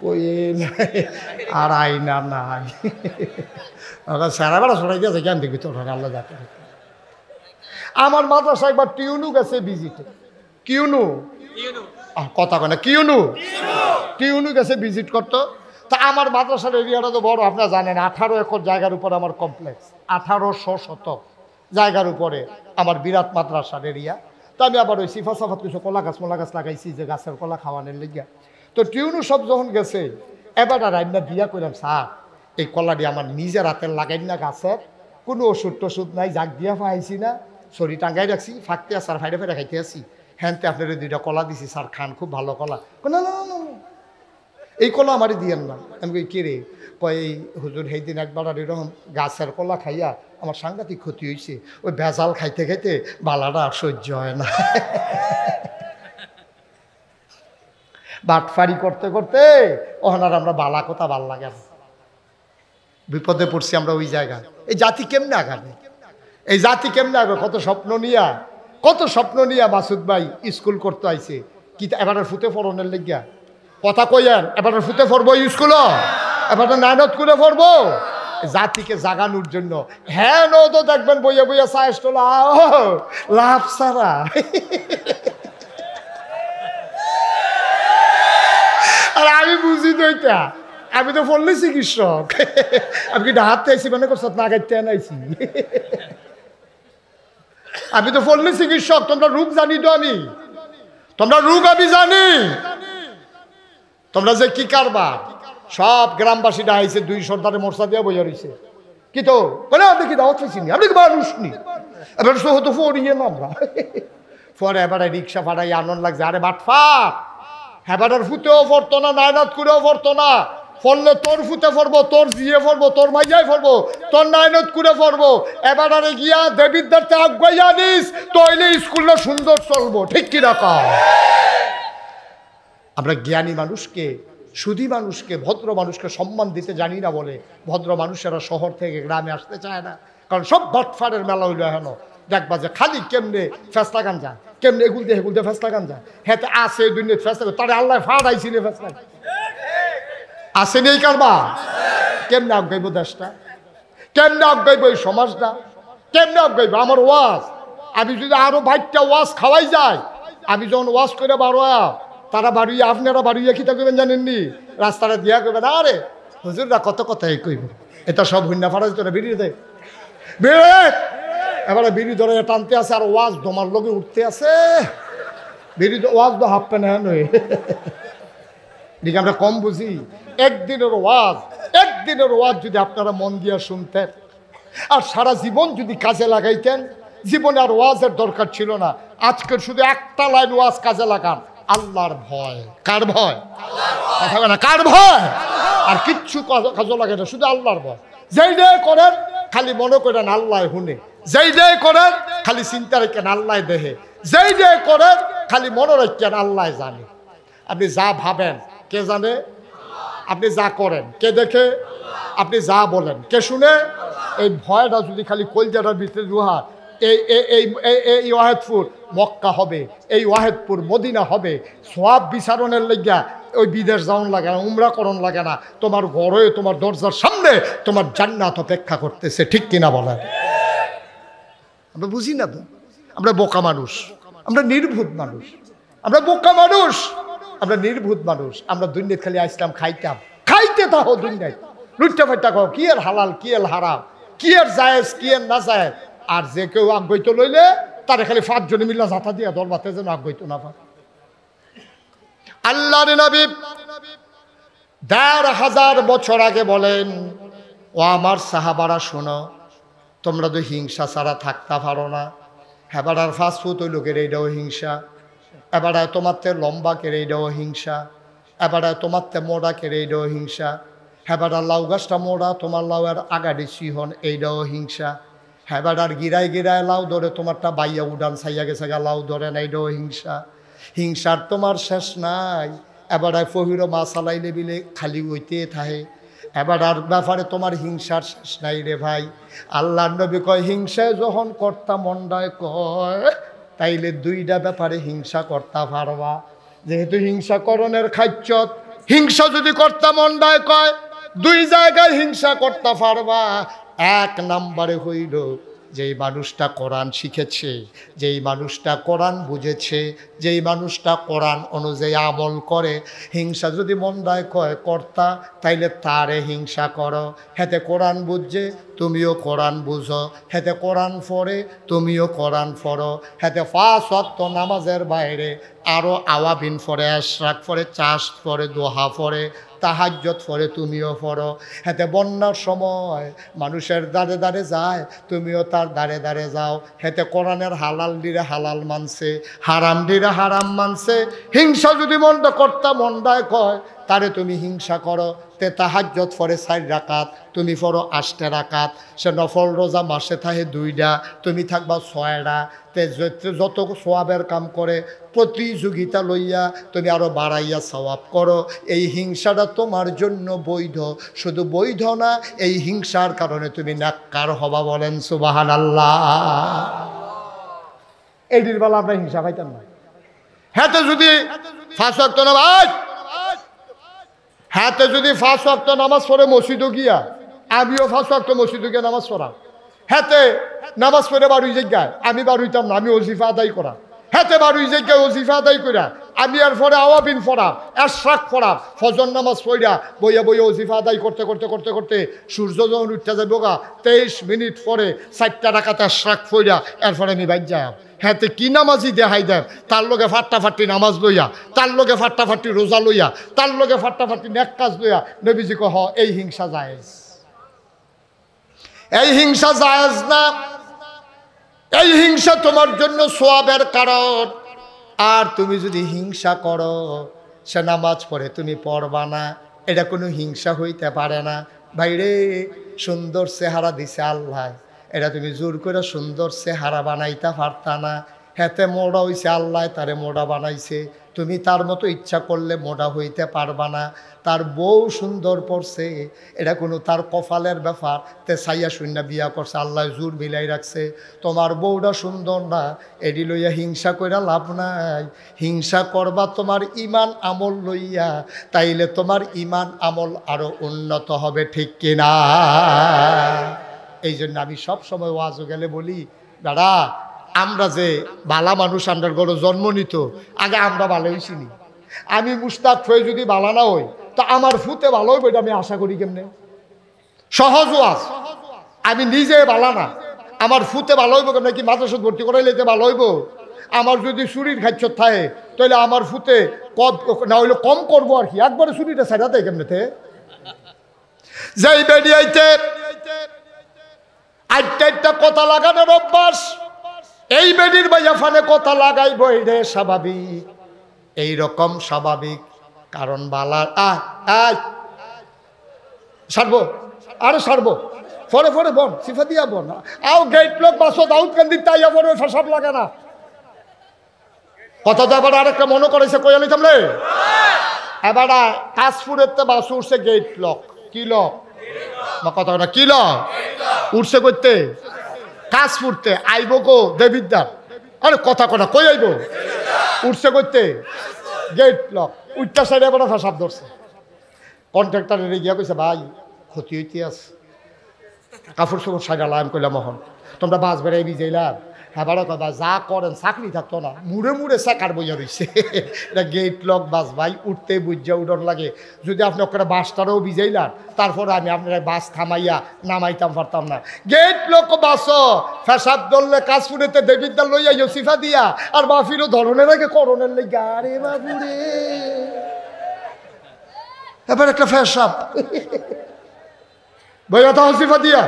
কই আর আইনা নাই সারা বেলা সরাই দিয়েছে জ্ঞান দেখবি তোর আল্লাহ যাকে আমার মাদ্রাসা একবার টিউনু গেছে ভিজিটে কিউনু কথা কয় না কিউনু টিউনু গেছে ভিজিট করতো তা আমার মাদ্রাসার এরিয়াটা তো বড় আপনারা জানেন 18 একর জায়গার উপর আমার কমপ্লেক্স 1800 শতক জায়গার উপরে আমার বিরাট মাদ্রাসার এরিয়া তো আমি আবার ওই সিফা সাফাত কিছু কলা গাছ মোলা গাছ লাগাইছি যে গাছের কলা খাওয়ানোর লেগিয়া তো টিউনু সব যখন গেছে এবার আর আমরা দিয়া করলাম স্যার এই কলাটি আমার নিজের হাতের লাগাই না গাছের কোনো ওষুধ টষুধ নাই জাগ দিয়া পাইছি না শরীর টাঙ্গাই রাখছি ফাঁকতে স্যার ফাইডে ফাইডে খাইতে আসি হ্যানতে আপনার 2টা কলা দিছি স্যার খান খুব ভালো কলা না না না এই কলা আমারই দিয়েন না আমি কই কে রে কয় এই হুজুর সেই দিন একবার আর এরকম গাছের কলা খাইয়া আমার সাংঘাতিক ক্ষতি হয়েছে ওই ভেজাল খাইতে খাইতে বালাটা আর সহ্য হয় না বাটফারি করতে করতে ওখানে আমরা বালা কথা ভাল লাগে বিপদে পড়ছি আমরা ওই জায়গায় এই জাতি কেমনে আগাবে এই জাতি কেমনে আগাবে কত স্বপ্ন নিয়া মাসুদ ভাই স্কুল করতে আইছে কি এবার ফুতে ফরনের লেগিয়া কথা কইয়েন এবার ফুতে ফরবো স্কুল এবার নাইনত করে ফরবো জাতিকে জাগানোর জন্য হ্যাঁ তো দেখবেন বইয়া বইয়া চাইস্টোলা লাভ সারা আর আমি বুঝি তো এটা আমি তো পড়লে চিকিৎসক আমি কি হাতে আইসি মানে করছ না গাইতে আনাইছি আমি তো পড়লে চিকিৎসক তোমরা রোগ জানি তো আমি তোমরা রোগ আমি জানি তোমরা যে কি কারবা সব গ্রামবাসীরা আইছে 2 সর্দারে মোর্চা দিয়া বইয়া রইছে কি তো বলে আপনি কি দাওয়াত পাইছেন আপনি কি মানুষ নি এবার সহ তো ফরিয়ে না আমরা পরে এবারে রিক্সা ভাড়াই আনন্দ লাগছে আরে বাটফা হেবারের ফুতেও পড়তো না নাইনাত করেও পড়তো না ফললে তোর ফুতে পড়বো তোর জিয়ে পড়বো তোর মাইয়াই পড়বো তোর নাইনত করে পড়বো এবার আরে গিয়া দেবিদ্যার্থে আগুয়াই জানিস তইলে স্কুলটা সুন্দর চলবো ঠিক কি রাখা আমরা জ্ঞানী মানুষকে সুধী মানুষকে ভদ্র মানুষকে সম্মান দিতে জানি না বলে ভদ্র মানুষেরা শহর থেকে গ্রামে আসতে চায় না কারণ সব বাটফারের মেলা হইলো এখন দেখবা যে খালি কেমনে ফেসলা গান যায় কেমনে এগুল দিয়ে ফেসলা গান যায় হ্যাঁ আছে দুনিয়া ফেসলা তারে আল্লাহ ফাড়াইছিল ফেসলা আছে নেই কারবা কেমনে আগাইব দেশটা কেমনে আগাইব এই সমাজটা কেমনে আগাইব আমার ওয়াজ আমি যদি আরো 22টা ওয়াজ খাওয়াই যায় আমি যখন ওয়াজ করে বারোয়া তারা বাড়িয়ে আপনারা বাড়িয়ে কি থাকবেন জানেননি রাস্তাটা দিয়া করবেন আরে হুজুররা কত কথাই কইব এটা সব হুন্না ফাড়াই তোরা বেরিয়ে দেয় বেড়ে এবারে বিড়ি ধরে টানতে আছে আর ওয়াজ তোমার লোকে উঠতে আছে বিড়ি ওয়াজ তো হাফ প্যান্ট হ্যাঁ নয় দিকে আমরা কম বুঝি একদিনের ওয়াজ যদি আপনারা মন দিয়ে শুনতেন আর সারা জীবন যদি কাজে লাগাইতেন জীবনে আর ওয়াজের দরকার ছিল না আজকের শুধু একটা লাইন ওয়াজ কাজে লাগান আল্লাহর ভয় কার ভয় কথা বলে না কার ভয় আর কিচ্ছু কাজে লাগে না শুধু আল্লাহর ভয় যেই ডে করেন খালি মনে করেন আল্লাহ হুনে যেই ডে করেন খালি চিন্তা রাখেন আল্লাহ দেহে যেই ডে করেন খালি মনে রাখেন আল্লাহ জানে আপনি যা ভাবেন কে জানে আপনি যা করেন কে দেখে আপনি যা বলেন কে শুনে এই ভয়টা যদি খালি কলজাটার ভিতরে রুহা এই ওয়াহেদপুর মক্কা হবে এই ওয়াহেদপুর মদিনা হবে সওয়াব বিচারণের লাগিয়া ওই বিদেশ যাওয়ান লাগে না উমরা করণ লাগে না তোমার ঘরে তোমার দরজার সামনে তোমার জান্নাত অপেক্ষা করতেছে ঠিক কিনা বলেন আমরা বুঝি না তো আমরা বোকা মানুষ আমরা নির্ভুত মানুষ আমরা বোকা মানুষ আমরা নির্ভুত মানুষ আমরা দুনিয়াতে খালি আসলাম খাইতে থাকো দুনিয়ায় লুটটা ফাইটা কো কি এর হালাল কি এর হারাম কি এর জায়েজ কি এর না জায়েজ আর যে কেউ আগ্রহিত লইলে তারে খালি 5 জনে মিল্লা জাতা দিয়া দরবাতে যেন আগ্রহিত না পায় আল্লাহর নবী 1500 বছর আগে বলেন ও আমার সাহাবারা শোনো তোমরা তো হিংসা ছাড়া থাকতে পারো না এবার আর ফাস্টফুড ওই লোকের এইটাও হিংসা এবার তোমার তে লম্বা কেড়ে এইটাও হিংসা এবার তোমার তে মোড়া কেড়ে এইটাও হিংসা এবার লাউ গাছটা মোড়া তোমার লাউয়ের আগাডি সিহন এইটাও হিংসা এবার আর গিরায় লাউ ধরে তোমারটা বাইয়া উডান ছাইয়া গেছে গা লাউ ধরে না এইটাও হিংসার তোমার শেষ নাই এবার ফহির মা চালাইলে বিলে খালি হইতে থাকে এবার আর ব্যাপারে তোমার হিংসার শেষ নাই রে ভাই আল্লাহর নবী কয় হিংসায় যখন কর্তা মন্ডায় কয় তাইলে 2টা ব্যাপারে হিংসা করতে পারবা যেহেতু হিংসা করণের খাচ্ছত হিংসা যদি করতে মন্ডায় কয়, দুই জায়গায় হিংসা করতে পারবা। এক নম্বরে হইল যেই মানুষটা কোরআন শিখেছে, যেই মানুষটা কোরআন বুঝেছে, যেই মানুষটা কোরআন অনুযায়ী আমল করে, হিংসা যদি মন্দায় কয় কর্তা, তাইলে তারে হিংসা করো। হেতে কোরআন বুঝছে, তুমিও কোরআন বুঝো। হেতে কোরআন পড়ে, তুমিও কোরআন পড়ো। হেতে 5 ওয়াক্ত নামাজের বাইরে আরও আওয়াবিন পড়ে, আশরাক পড়ে, চাষ পড়ে, দোহা পড়ে, তাহাজ্জুদ পড়ে, তুমিও পড়ো। হেতে বন্যার সময় মানুষের দ্বারে দ্বারে যায়, তুমিও তার দ্বারে দ্বারে যাও। হেতে কোরআনের হালাল দিরে হালাল মানছে, হারাম দিরে হারাম মানছে। হিংসা যদি মনটা কর্তা মন্দায় কয়, তারে তুমি হিংসা করো। তে তাহাজ্জুদ পড়ে 4 রাকাত, তুমি পড়ো 8 রাকাত। সে নফল রোজা মাসে থাকে 2টা, তুমি থাকবা 6টা। তে যত সওয়াবের কাম করে প্রতিযোগিতা লইয়া তুমি আরো বাড়াইয়া সওয়াব করো। এই হিংসাটা তোমার জন্য বৈধ। শুধু বৈধ না, এই হিংসার কারণে তুমি নেককার হবা। বলেন সুবহানাল্লাহ। এই দিনবেলা আমরা হিংসা পাইতাম না। হাতে যদি 5 ওয়াক্ত নামাজ, হাতে যদি 5 ওয়াক্ত নামাজ পড়ে মসজিদে গিয়া, আমিও 5 ওয়াক্ত মসজিদে গিয়া নামাজ পড়া। হাতে নামাজ পড়ে বারুই জায়গায়, আমি বারুইতাম না, আমি ওজিফা আদায় করা। হাতে বারুই জায়গায় ওজিফা আদায় করা, আমি আর পরে আওয়াবিন পড়া, এশরাক পড়া, ফজর নামাজ পড়া, বইয়া বইয়া ওজিফা আদায় করতে করতে করতে করতে সূর্য যখন উঠতে যাবে গা, 23 মিনিট পরে 4টা রাকাত এশরাক পড়া, এরপরে আমি বাইর যাই। হ্যাঁ, কি নামাজই দেখাই দেন, তার লগে ফাট্টাফাট্টি নামাজ লইয়া, তার লগে ফাট্টাফাট্টি রোজা লইয়া, তার লগে ফাট্টাফাট্টি নেক কাজ লইয়া। নবীজি কহ এই হিংসা জায়েজ, এই হিংসা জায়েজ না। এই হিংসা তোমার জন্য সওয়াবের কারণ। আর তুমি যদি হিংসা করো, সে নামাজ পড়ে তুমি পড়বা না, এটা কোনো হিংসা হইতে পারে না। ভাইরে, সুন্দর চেহারা দিছে আল্লাহ, এটা তুমি জোর করে সুন্দর চেহারা বানাইতে পারতা না। হেতে মোড়া হইছে আল্লাহ, তারে মোড়া বানাইছে। তুমি তার মতো ইচ্ছা করলে মোড়া হইতে পারবা না। তার বউ সুন্দর পড়ছে, এটা কোনো তার কপালের ব্যাপার। তে সাইয়া শূন্য বিয়া করছে, আল্লাহ জোর মিলাই রাখছে। তোমার বউটা সুন্দর না, এডি লইয়া হিংসা কইরা লাভ নাই। হিংসা করবা তোমার ইমান আমল লইয়া, তাইলে তোমার ইমান আমল আরো উন্নত হবে, ঠিক কিনা? এই জন্য আমি সব সময় ওয়াজও গেলে বলি, দাদা আমরা যে বালা মানুষ, আমরা গড় জন্ম নিত, আগে আমরা ভালো হইছিনি। আমি মুস্তাক হয়ে যদি বালা না হই, তো আমার ফুতে ভালো হইব, এটা আমি আশা করি কেমনে? সহজ ওয়াজ। আমি নিজে বালা না, আমার ফুতে ভালো হইব কেমনে? কি মাদ্রাসা ভর্তি করে লইতে ভালো হইব? আমার যদি চুরির খাচ্ছ থাকে, তাহলে আমার ফুতে কম না হইলে কম করবো আর কি, একবারে চুরিটা ছাড়া দেয় কেমনেতে? যেই বেরিয়াইতে আটটা কথা লাগানোর অভ্যাস, এই বেডির বাইয়া ফানে কথা লাগাইব, এটা স্বাভাবিক, এইরকম স্বাভাবিক। কারণ বালার সারবো, আরে সারবো, ফরে ফরে বন সিফা দিয়া বন আও গেট লোক বাসো দাউদ কান্দি তাইয়া বড় ফসাব লাগে না। কথা তো এবার আরেকটা মনে করেছে কইয়া নিতাম রে। এবার কাশপুরের তে বাস উঠছে গেট লক। কি লক? কথা না, কি লক উঠছে করতে? কাশপুরতে আইব গো দেবিদ্যার। আরে কথা কথা কই আইব? উঠছে করতে গেট লক। উঠটা সাইডে এবার ফসাব ধরছে। কন্ট্রাক্টারের গিয়া কইছে, ভাই ক্ষতি হইতে আছে, কাপড় চোপড় সাইডা লাইম কইলাম, মোহন তোমরা বাস বেড়াই বিজাইলাম। হ্যাঁ বারো কথা, যা করেন চাকরি থাকতো না, মুড়ে মুড়ে চাকার বইয়া রয়েছে। এটা গেট লক বাস ভাই, উঠতে বুঝা উডর লাগে। যদি আপনি ওখানে বাসটারও ভিজাইলাম, তারপরে আমি আপনার বাস থামাইয়া নামাইতাম পারতাম না। গেট লক বাস ফেসাব ধরলে কাশপুরেতে দেবিদ্যার লইয়া ইউসিফা দিয়া, আর বাফিরও ধরনের আগে করণের লেগে। আরে বাবুরে, এবার একটা ফেসাব বইয়া তা হসিফা দিয়া।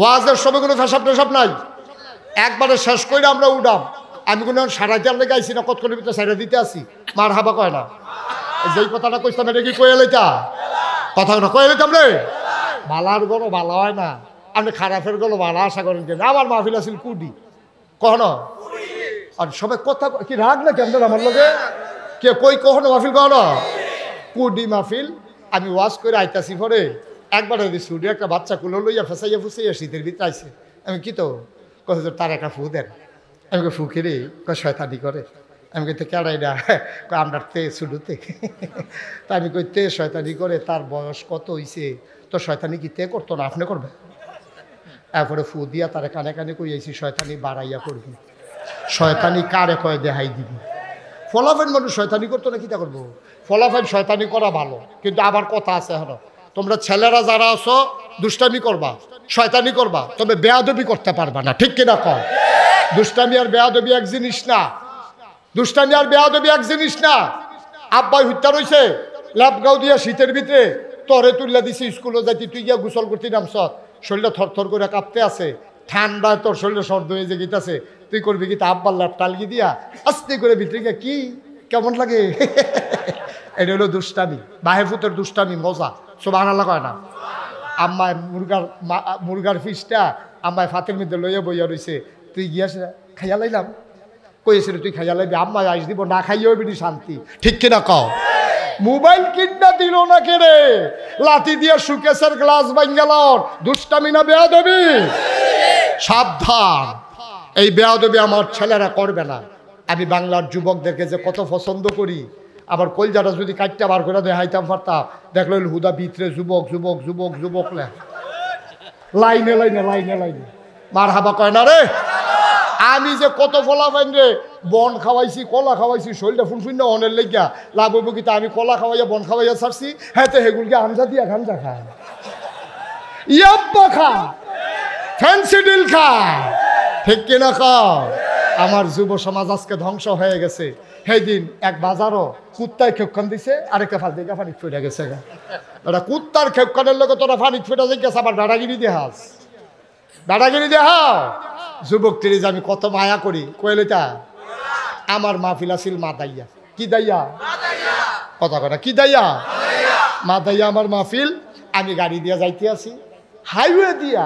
ওয়াজের সময় কোনো ফেসাব টেসাব নাই, একবারে শেষ করে আমরা উঠাম। আমি কোনো সারা দেওয়ার লেগে আইসি না, কত করে ভিতরে সাইডা দিতে আসি, মার হাবা কয় না। যেই কথাটা কইতাম এটা কি কয়ে লইতা? কথা না কয়ে লইতাম রে। বালার গরো বালা হয় না, আপনি খারাপের গলো বালা আশা করেন কেন? আমার মাহফিল আছিল কুডি, কখনো আর সবাই কথা কি রাগ না কেমন আমার লগে? কে কই কখনো মাহফিল কখনো কুডি মাহফিল। আমি ওয়াজ করে আইতাছি, পরে একবার স্টুডিও একটা বাচ্চা কুলো লইয়া ফেসাইয়া ফুসাইয়া শীতের ভিতরে আইসে। আমি কি তো কথা, তার একটা ফু দেন। আমি ফু খেলে শয়তানি করে। আমি কইতে কেড়াই না, আমরা তে শুরুতে। তা আমি কই তে শয়তানি করে, তার বয়স কত হইছে, তো শয়তানি কি তে করতো না, আপনি করবেন? এরপরে ফু দিয়া তারে কানে কানে কইয়াছি শয়তানি বাড়াইয়া করবি, শয়তানি কারে কয় দেখাই দিবি। ফলাফল মানুষ শয়তানি করতো না, কিটা করবো? ফলাফল শয়তানি করা ভালো, কিন্তু আবার কথা আছে হলো, তোমরা ছেলেরা যারা আছো দুষ্টামি করবা, শয়তানি করবা, তবে বেয়াদবি করতে পারবা না, ঠিক কিনা কয়? দুষ্টামি আর বেয়াদবি এক জিনিস না, দুষ্টামি আর বেয়াদবি এক জিনিস না। আব্বাই হত্যা রয়েছে ল্যাপগাঁও দিয়া শীতের ভিতরে, তরে তুললা দিছি স্কুলে যাইতি, তুই গিয়া গোসল করতে নামছ, শরীরটা থরথর করে কাঁপতে আছে, ঠান্ডায় তোর শরীরে সর্দ হয়ে যে গিতাছে, তুই করবি কি? তা আব্বার ল্যাপ টালগি দিয়া আস্তে করে ভিতরে গিয়া কি কেমন লাগে? এটা হলো দুষ্টামি, বাহেফুতের দুষ্টামি মজা, সুবহানাল্লাহ কয় না? আম্মায় মুরগার ফিসটা আম্মায় ফাতের মধ্যে লইয়া বইয়া রয়েছে, তুই গিয়াস খাইয়া লাইলাম, কইছিল তুই খাইয়া লাইবি, আম্মায় আইস দিব, না খাইয়াও বিনি শান্তি, ঠিক কিনা কও? মোবাইল কিনা দিল না কেড়ে, লাঠি দিয়ে সুকেশের গ্লাস ভাঙ্গালর, দুষ্টামি না বেয়াদবি? সাবধান, এই বেয়াদবি আমার ছেলেরা করবে না। আমি বাংলার যুবকদেরকে যে কত পছন্দ করি, আবার কলজাটা যদি কাটটা বার করে দেখাইতাম পারতাম, দেখলো হুদা ভিতরে যুবক যুবক যুবক যুবক লাইনে লাইনে লাইনে লাইনে মার হাবা কয় না রে। আমি যে কত ফলা পাইন রে, বন খাওয়াইছি, কলা খাওয়াইছি, শরীরটা ফুনফুন অনের লেগা লাভ হইব কি? আমি কলা খাওয়াইয়া বন খাওয়াইয়া ছাড়ছি, হ্যাঁ তো হেগুলকে আমজা দিয়া গাঞ্জা খায়, ইয়াব্বা খা, ফ্যান্সিডিল খা, ঠিক কিনা খাও? আমার যুব সমাজ আজকে ধ্বংস হয়ে গেছে। সেই দিন এক বাজারও কুত্তায় খেপখান দিছে, আরেকটা ফাল দিকে ফানি ফেটে গেছে। ওটা কুত্তার খেপখানের লোক তোরা ফানি ফেটে গেছে, আবার বেড়াগিরি দেহাস, বেড়াগিরি দেহাও। যুবক তিরিজ আমি কত মায়া করি, কইলেটা আমার মাহফিল আছিল মা দাইয়া, কি দাইয়া কথা কথা, কি দাইয়া মা দাইয়া আমার মাহফিল। আমি গাড়ি দিয়া যাইতে আছি, হাইওয়ে দিয়া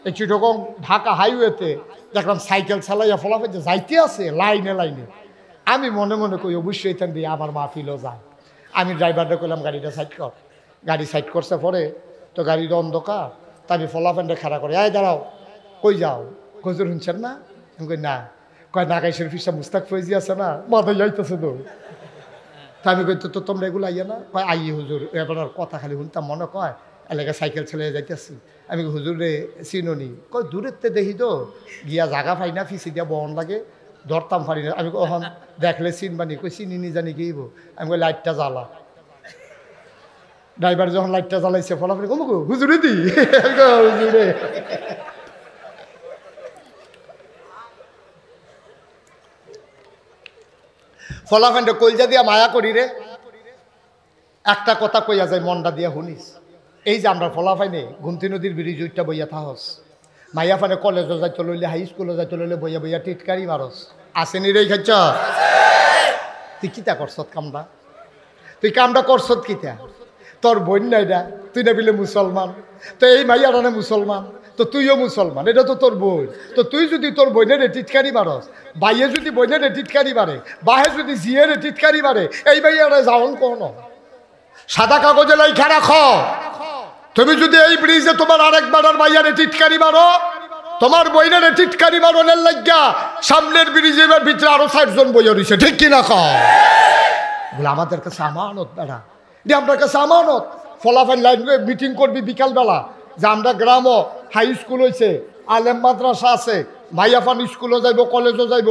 এই চিটগং ঢাকা হাইওয়েতে দেখলাম সাইকেল চালাইয়া ফলাফল যাইতে আছে লাইনে লাইনে। আমি মনে মনে কই অবশ্যই এখান দিয়ে আমার মাহফিলও যায়। আমি ড্রাইভারটা কইলাম গাড়িটা সাইড কর, গাড়ি সাইড করছে পরে তো গাড়ির অন্ধকার, তা আমি ফলাফেনটা খাড়া করে, আয় দাঁড়াও, কই যাও? গজর শুনছেন না? আমি কই না। কয় নাগাই শরীফ সাহেব মুস্তাক ফৈজি আছে না, মাথায় যাইতেছে তো। তা আমি কই তো তোমরা এগুলো আইয়া না? কয় আই হুজুর, এবার কথা খালি শুনতাম মনে কয় এলাকায় সাইকেল ছেলে যাইতেছি। আমি হুজুরে চিননি? কয় দূরের তে দেখি তো, গিয়া জাগা পাই না, ফিসি দিয়া বহন লাগে, ধরতাম পারি না। আমি কখন দেখলে চিনবানি? কই চিনি নি জানি গিয়েব। আমি কই লাইটটা জ্বালা। ড্রাইভার যখন লাইটটা জ্বালাইছে ফলাফল কমুক হুজুরে দি, হুজুরে ফলাফান্ডে কলজা দিয়া মায়া করি রে। একটা কথা কইয়া যায় মনটা দিয়া শুনিস, এই যে আমরা ফলাফাইনে গুমতি নদীর ব্রিজ উইটা বইয়া থাহস, মাইয়া ফানে কলেজও যাইতে লইলে, হাই স্কুলে যাইতে লইলে বইয়া বইয়া টিটকারি মারস, আসেনি রে খাইছ? তুই কিতা করছত কামটা? তুই কামটা করছত কিতা? তোর বোন নাই না, তুই না বিলে মুসলমান, তো এই মাইয়ারা না মুসলমান, তো তুইও মুসলমান, এটা তো তোর বোন। তো তুই যদি তোর বোনের টিটকারি মারস, বাইয়ে যদি বোনের টিটকারি মারে, বাহে যদি জিয়ের টিটকারি মারে, এই মাইয়ারা যাওন কোন সাদা কাগজে লাইখা রাখো। তুমি যদি এই ব্রিজে তোমার আরেকবার আর মাইয়ারে টিটকারি মারো, তোমার বইনের টিটকারি মারনের লাগিয়া সামনের ব্রিজের ভিতরে আরো 60 জন বইয়া রয়েছে, ঠিক কিনা কও? বলে আমাদের কাছে আমানত বেড়া, যে আমার কাছে আমানত। ফলাফল লাইন মিটিং করবি বিকালবেলা, যে আমরা গ্রামও হাই স্কুল হয়েছে, আলেম মাদ্রাসা আছে, মাইয়াফান স্কুলও যাইব, কলেজও যাইব,